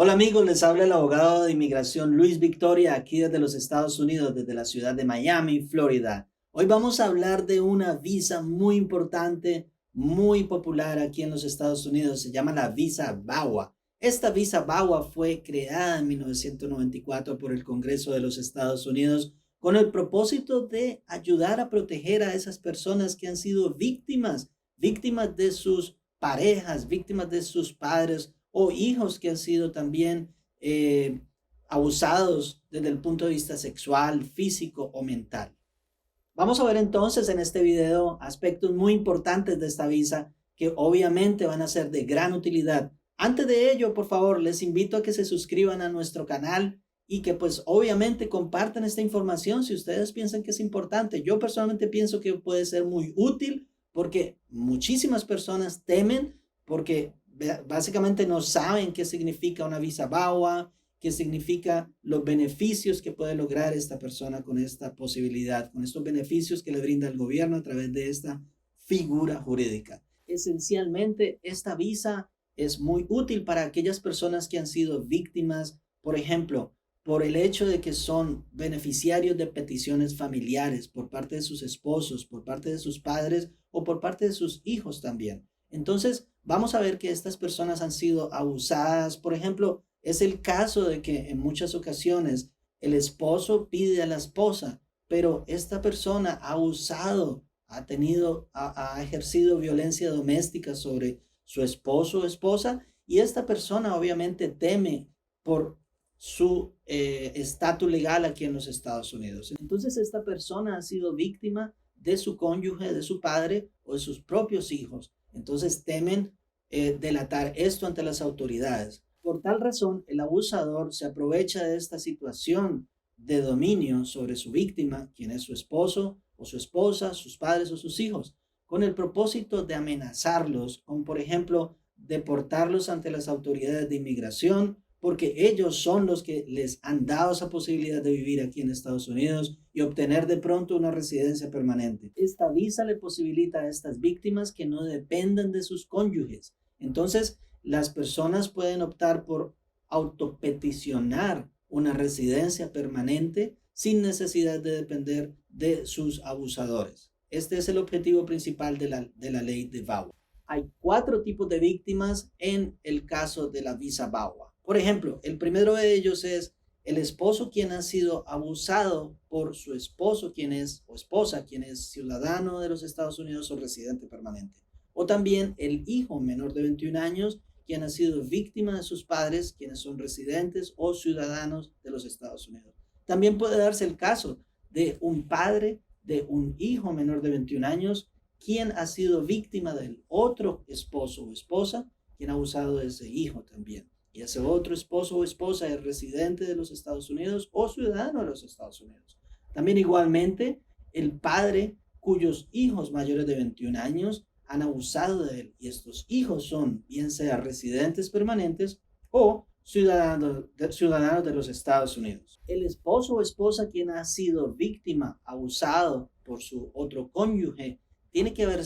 Hola amigos, les habla el abogado de inmigración Luis Victoria, aquí desde los Estados Unidos, desde la ciudad de Miami, Florida. Hoy vamos a hablar de una visa muy importante, muy popular aquí en los Estados Unidos. Se llama la visa VAWA. Esta visa VAWA fue creada en 1994 por el Congreso de los Estados Unidos con el propósito de ayudar a proteger a esas personas que han sido víctimas de sus parejas, víctimas de sus padres o hijos que han sido también abusados desde el punto de vista sexual, físico o mental. Vamos a ver entonces en este video aspectos muy importantes de esta visa que obviamente van a ser de gran utilidad. Antes de ello, por favor, les invito a que se suscriban a nuestro canal y que pues obviamente compartan esta información si ustedes piensan que es importante. Yo personalmente pienso que puede ser muy útil porque muchísimas personas temen porque básicamente no saben qué significa una visa VAWA, qué significa los beneficios que puede lograr esta persona con esta posibilidad, con estos beneficios que le brinda el gobierno a través de esta figura jurídica. Esencialmente, esta visa es muy útil para aquellas personas que han sido víctimas, por ejemplo, por el hecho de que son beneficiarios de peticiones familiares por parte de sus esposos, por parte de sus padres o por parte de sus hijos también. Entonces, vamos a ver que estas personas han sido abusadas. Por ejemplo, es el caso de que en muchas ocasiones el esposo pide a la esposa, pero esta persona ha usado, ha ejercido violencia doméstica sobre su esposo o esposa y esta persona obviamente teme por su estatus legal aquí en los Estados Unidos. Entonces esta persona ha sido víctima de su cónyuge, de su padre o de sus propios hijos. Entonces temen delatar esto ante las autoridades. Por tal razón, el abusador se aprovecha de esta situación de dominio sobre su víctima, quien es su esposo o su esposa, sus padres o sus hijos, con el propósito de amenazarlos, con por ejemplo, deportarlos ante las autoridades de inmigración, porque ellos son los que les han dado esa posibilidad de vivir aquí en Estados Unidos y obtener de pronto una residencia permanente. Esta visa le posibilita a estas víctimas que no dependan de sus cónyuges. Entonces, las personas pueden optar por autopeticionar una residencia permanente sin necesidad de depender de sus abusadores. Este es el objetivo principal de la ley de VAWA. Hay 4 tipos de víctimas en el caso de la visa VAWA. Por ejemplo, el primero de ellos es el esposo quien ha sido abusado por su esposo o esposa quien es ciudadano de los Estados Unidos o residente permanente. O también el hijo menor de 21 años quien ha sido víctima de sus padres quienes son residentes o ciudadanos de los Estados Unidos. También puede darse el caso de un padre de un hijo menor de 21 años quien ha sido víctima del otro esposo o esposa quien ha abusado de ese hijo también. Y ese otro esposo o esposa es residente de los Estados Unidos o ciudadano de los Estados Unidos. También igualmente el padre cuyos hijos mayores de 21 años han abusado de él y estos hijos son bien sea residentes permanentes o ciudadanos de los Estados Unidos. El esposo o esposa quien ha sido víctima, abusado por su otro cónyuge, tiene que haber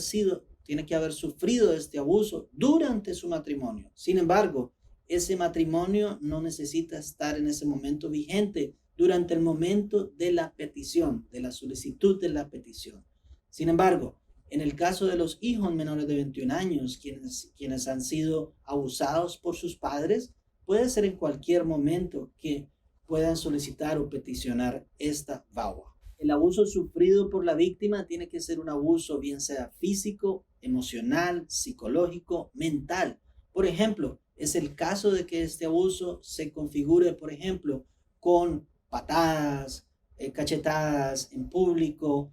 sufrido este abuso durante su matrimonio. Sin embargo, ese matrimonio no necesita estar en ese momento vigente durante el momento de la petición, de la solicitud de la petición. Sin embargo, en el caso de los hijos menores de 21 años, quienes han sido abusados por sus padres, puede ser en cualquier momento que puedan solicitar o peticionar esta VAWA. El abuso sufrido por la víctima tiene que ser un abuso bien sea físico, emocional, psicológico, mental. Por ejemplo, es el caso de que este abuso se configure, por ejemplo, con patadas, cachetadas en público,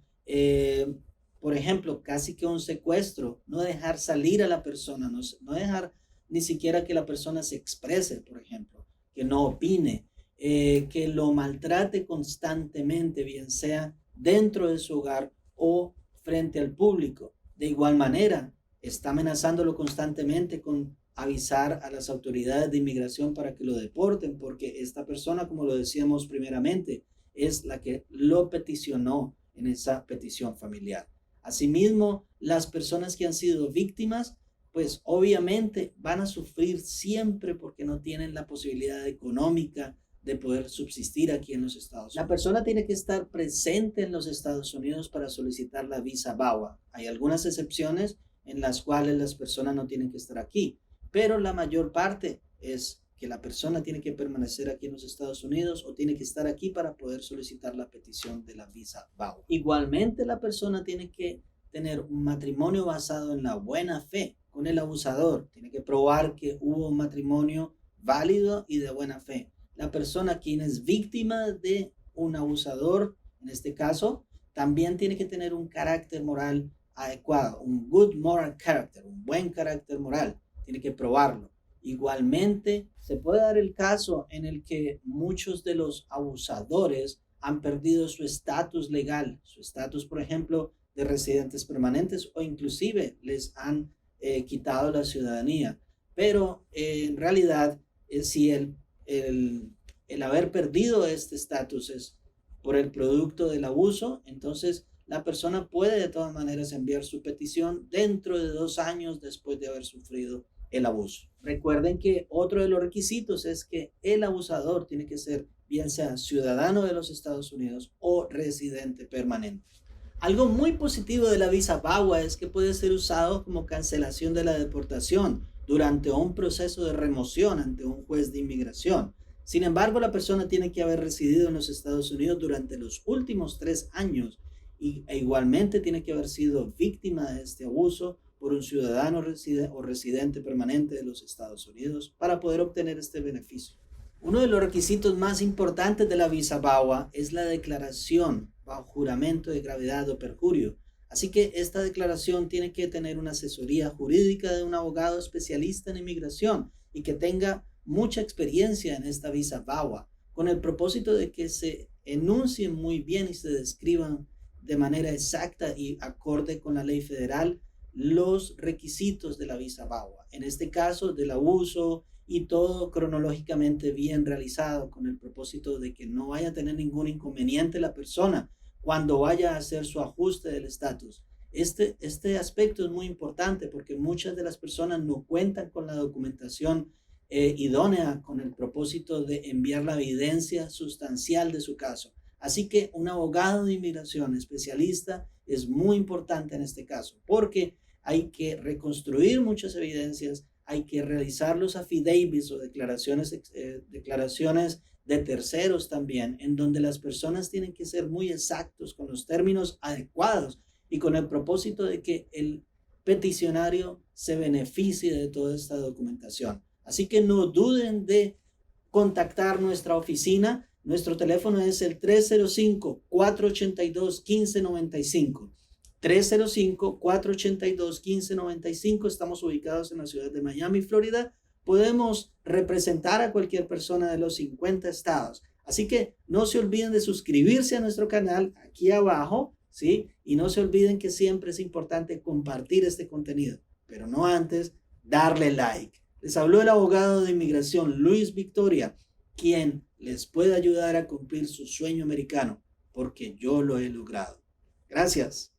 por ejemplo, casi que un secuestro, no dejar salir a la persona, no dejar ni siquiera que la persona se exprese, por ejemplo, que no opine, que lo maltrate constantemente, bien sea dentro de su hogar o frente al público. De igual manera, está amenazándolo constantemente con avisar a las autoridades de inmigración para que lo deporten, porque esta persona, como lo decíamos primeramente, es la que lo peticionó en esa petición familiar. Asimismo, las personas que han sido víctimas pues obviamente van a sufrir siempre porque no tienen la posibilidad económica de poder subsistir aquí en los Estados Unidos. La persona tiene que estar presente en los Estados Unidos para solicitar la visa VAWA. Hay algunas excepciones en las cuales las personas no tienen que estar aquí, pero la mayor parte es que la persona tiene que permanecer aquí en los Estados Unidos o tiene que estar aquí para poder solicitar la petición de la visa VAWA. Igualmente, la persona tiene que tener un matrimonio basado en la buena fe con el abusador. Tiene que probar que hubo un matrimonio válido y de buena fe. La persona quien es víctima de un abusador, en este caso, también tiene que tener un carácter moral adecuado, un good moral character, un buen carácter moral. Tiene que probarlo. Igualmente, se puede dar el caso en el que muchos de los abusadores han perdido su estatus legal, su estatus, por ejemplo, de residentes permanentes o inclusive les han quitado la ciudadanía. Pero en realidad, si el haber perdido este estatus es por el producto del abuso, entonces la persona puede de todas maneras enviar su petición dentro de 2 años después de haber sufrido el abuso. Recuerden que otro de los requisitos es que el abusador tiene que ser bien sea ciudadano de los Estados Unidos o residente permanente. Algo muy positivo de la visa VAWA es que puede ser usado como cancelación de la deportación durante un proceso de remoción ante un juez de inmigración. Sin embargo, la persona tiene que haber residido en los Estados Unidos durante los últimos 3 años e igualmente tiene que haber sido víctima de este abuso por un ciudadano o residente permanente de los Estados Unidos para poder obtener este beneficio. Uno de los requisitos más importantes de la visa VAWA es la declaración bajo juramento de gravedad o perjurio. Así que esta declaración tiene que tener una asesoría jurídica de un abogado especialista en inmigración y que tenga mucha experiencia en esta visa VAWA, con el propósito de que se enuncien muy bien y se describan de manera exacta y acorde con la ley federal los requisitos de la visa VAWA. En este caso, del abuso y todo cronológicamente bien realizado con el propósito de que no vaya a tener ningún inconveniente la persona cuando vaya a hacer su ajuste del estatus. Este aspecto es muy importante porque muchas de las personas no cuentan con la documentación idónea con el propósito de enviar la evidencia sustancial de su caso. Así que un abogado de inmigración especialista es muy importante en este caso porque hay que reconstruir muchas evidencias, hay que realizar los affidavits o declaraciones de terceros también, en donde las personas tienen que ser muy exactos con los términos adecuados y con el propósito de que el peticionario se beneficie de toda esta documentación. Así que no duden de contactar nuestra oficina. Nuestro teléfono es el 305-482-1595. 305-482-1595. Estamos ubicados en la ciudad de Miami, Florida. Podemos representar a cualquier persona de los 50 estados. Así que no se olviden de suscribirse a nuestro canal aquí abajo, ¿sí? Y no se olviden que siempre es importante compartir este contenido, pero no antes darle like. Les habló el abogado de inmigración Luis Victoria, quien les puede ayudar a cumplir su sueño americano, porque yo lo he logrado. Gracias.